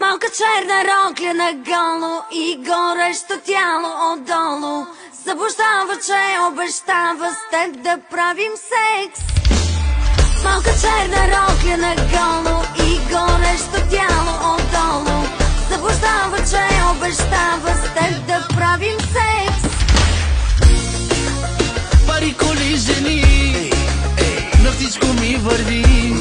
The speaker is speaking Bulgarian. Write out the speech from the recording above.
Малка черна рокля наголо и горещо тяло отдолу. Заблуждава, че обещава с теб да правим секс. Малка черна рокля наголо и горещо тяло отдолу. Заблуждава, че обещава с теб да правим секс. Пари, коли, жени, на всичко ми върви.